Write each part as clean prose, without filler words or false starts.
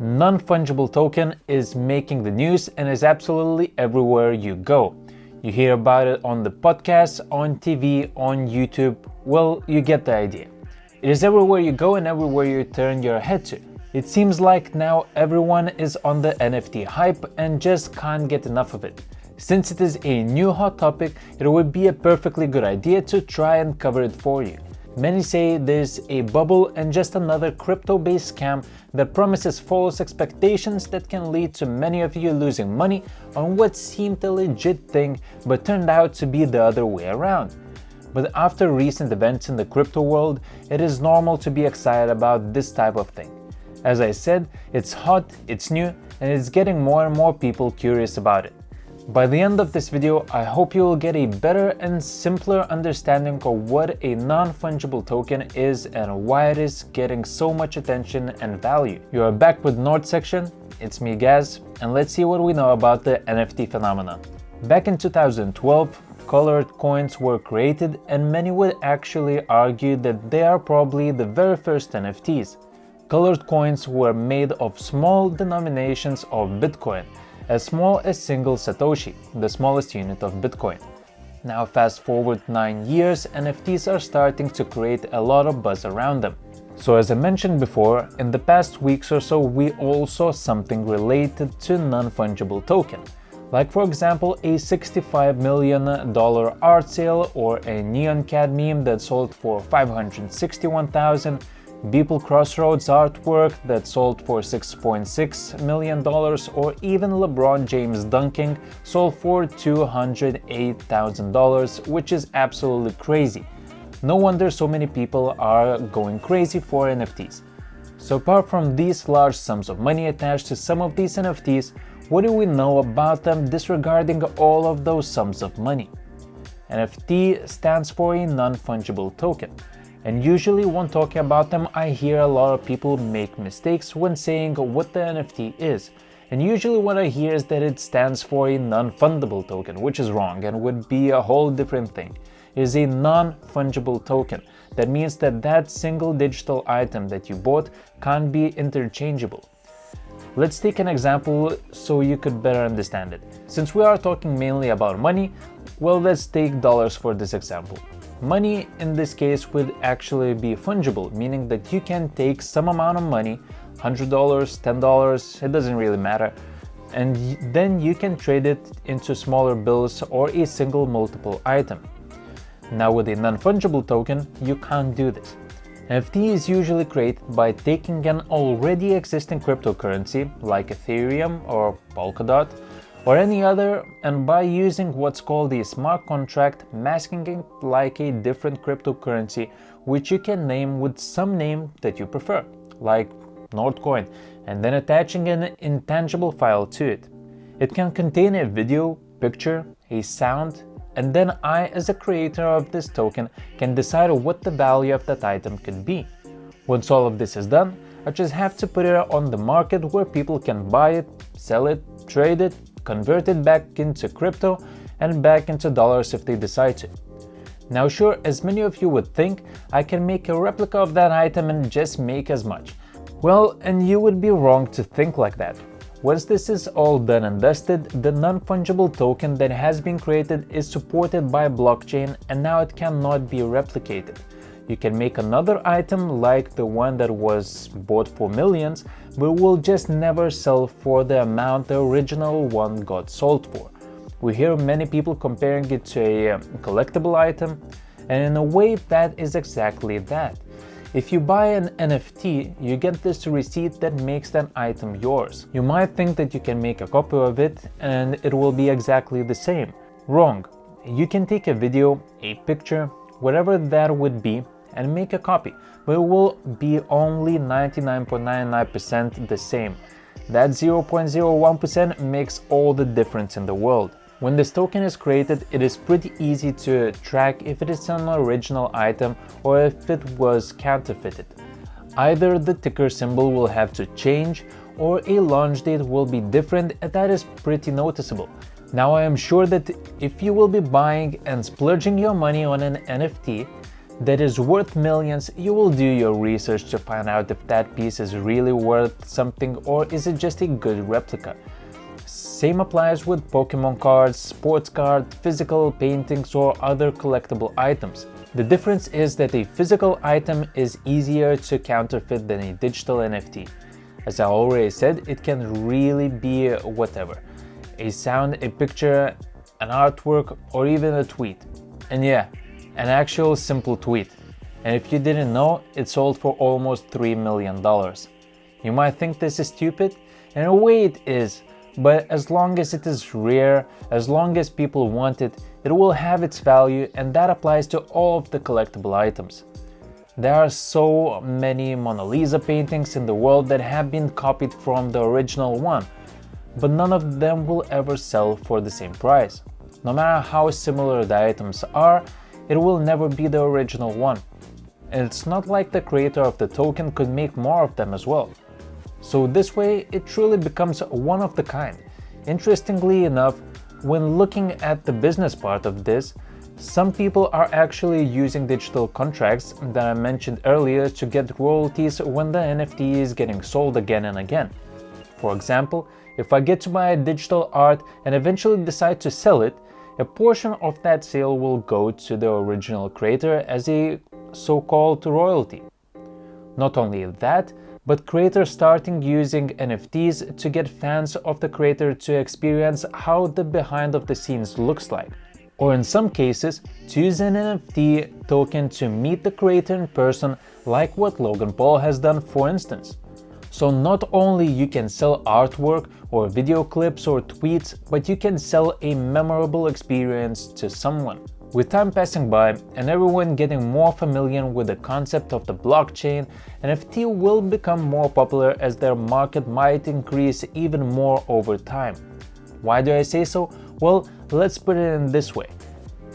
Non-fungible token is making the news and is absolutely everywhere you go. You hear about it on the podcasts, on TV, on YouTube. Well, you get the idea. It is everywhere you go and everywhere you turn your head to. It seems like now everyone is on the NFT hype and just can't get enough of it. Since it is a new hot topic, it would be a perfectly good idea to try and cover it for you. Many say there's a bubble and just another crypto-based scam that promises false expectations that can lead to many of you losing money on what seemed a legit thing but turned out to be the other way around. But after recent events in the crypto world, it is normal to be excited about this type of thing. As I said, it's hot, it's new, and it's getting more and more people curious about it. By the end of this video, I hope you will get a better and simpler understanding of what a non-fungible token is and why it is getting so much attention and value. You are back with North Section, it's me Gaz, and let's see what we know about the NFT phenomenon. Back in 2012, colored coins were created and many would actually argue that they are probably the very first NFTs. Colored coins were made of small denominations of Bitcoin, as small as single Satoshi, the smallest unit of Bitcoin. Now fast forward 9 years, NFTs are starting to create a lot of buzz around them. So as I mentioned before, in the past weeks or so we all saw something related to non-fungible token. Like for example a $65 million art sale or a neon cat meme that sold for $561,000, Beeple Crossroads artwork that sold for $6.6 million, or even LeBron James dunking sold for $208,000, which is absolutely crazy. No wonder so many people are going crazy for NFTs. So apart from these large sums of money attached to some of these NFTs, what do we know about them disregarding all of those sums of money? NFT stands for a non-fungible token. And usually when talking about them, I hear a lot of people make mistakes when saying what the NFT is. And usually what I hear is that it stands for a non-fungible token, which is wrong and would be a whole different thing. It is a non-fungible token. That means that that single digital item that you bought can't be interchangeable. Let's take an example so you could better understand it. Since we are talking mainly about money, well, let's take dollars for this example. Money in this case would actually be fungible, meaning that you can take some amount of money, $100, $10, it doesn't really matter, and then you can trade it into smaller bills or a single multiple item. Now with a non-fungible token, you can't do this. NFT is usually created by taking an already existing cryptocurrency like Ethereum or Polkadot or any other, and by using what's called a smart contract, masking it like a different cryptocurrency which you can name with some name that you prefer, like Nordcoin, and then attaching an intangible file to it. It can contain a video, picture, a sound, and then I, as a creator of this token, can decide what the value of that item could be. Once all of this is done, I just have to put it on the market where people can buy it, sell it, trade it, convert it back into crypto and back into dollars if they decide to. Now sure, as many of you would think, I can make a replica of that item and just make as much. Well, and you would be wrong to think like that. Once this is all done and dusted, the non-fungible token that has been created is supported by blockchain and now it cannot be replicated. You can make another item like the one that was bought for millions, but will just never sell for the amount the original one got sold for. We hear many people comparing it to a collectible item, and in a way that is exactly that. If you buy an NFT, you get this receipt that makes that item yours. You might think that you can make a copy of it and it will be exactly the same. Wrong. You can take a video, a picture, whatever that would be, and make a copy, but it will be only 99.99% the same. That 0.01% makes all the difference in the world. When this token is created, it is pretty easy to track if it is an original item or if it was counterfeited. Either the ticker symbol will have to change or a launch date will be different, and that is pretty noticeable. Now I am sure that if you will be buying and splurging your money on an NFT, that is worth millions, you will do your research to find out if that piece is really worth something or is it just a good replica. Same applies with Pokemon cards, sports cards, physical paintings or other collectible items. The difference is that a physical item is easier to counterfeit than a digital NFT. As I already said, it can really be whatever. A sound, a picture, an artwork, or even a tweet. And yeah, an actual simple tweet. And if you didn't know, it sold for almost $3 million. You might think this is stupid, and in a way it is, but as long as it is rare, as long as people want it, it will have its value, and that applies to all of the collectible items. There are so many Mona Lisa paintings in the world that have been copied from the original one, but none of them will ever sell for the same price. No matter how similar the items are, it will never be the original one. And it's not like the creator of the token could make more of them as well. So this way, it truly becomes one of the kind. Interestingly enough, when looking at the business part of this, some people are actually using digital contracts that I mentioned earlier to get royalties when the NFT is getting sold again and again. For example, if I get to buy digital art and eventually decide to sell it, a portion of that sale will go to the original creator as a so-called royalty. Not only that, but creators starting using NFTs to get fans of the creator to experience how the behind of the scenes looks like. Or in some cases, to use an NFT token to meet the creator in person, like what Logan Paul has done, for instance. So not only you can sell artwork or video clips or tweets, but you can sell a memorable experience to someone. With time passing by and everyone getting more familiar with the concept of the blockchain, NFT will become more popular as their market might increase even more over time. Why do I say so? Well, let's put it in this way.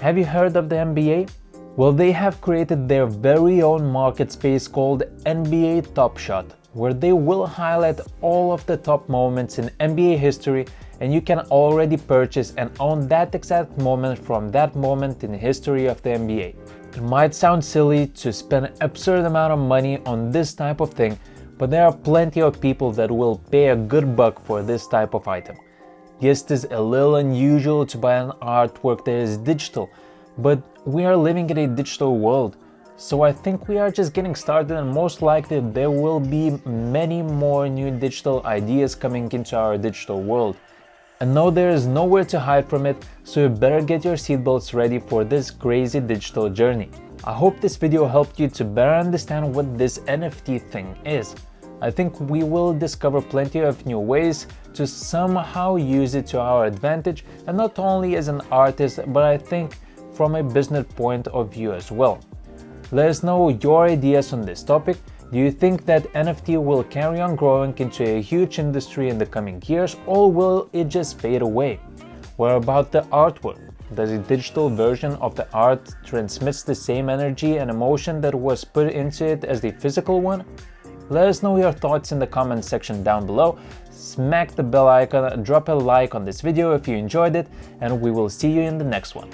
Have you heard of the NBA? Well, they have created their very own market space called NBA Top Shot, where they will highlight all of the top moments in NBA history, and you can already purchase and own that exact moment from that moment in the history of the NBA. It might sound silly to spend an absurd amount of money on this type of thing, but there are plenty of people that will pay a good buck for this type of item. Yes, it is a little unusual to buy an artwork that is digital, but we are living in a digital world. So I think we are just getting started, and most likely there will be many more new digital ideas coming into our digital world. And no, there is nowhere to hide from it, so you better get your seatbelts ready for this crazy digital journey. I hope this video helped you to better understand what this NFT thing is. I think we will discover plenty of new ways to somehow use it to our advantage, and not only as an artist, but I think from a business point of view as well. Let us know your ideas on this topic. Do you think that NFT will carry on growing into a huge industry in the coming years, or will it just fade away? What about the artwork? Does a digital version of the art transmits the same energy and emotion that was put into it as the physical one? Let us know your thoughts in the comment section down below. Smack the bell icon, drop a like on this video if you enjoyed it, and we will see you in the next one.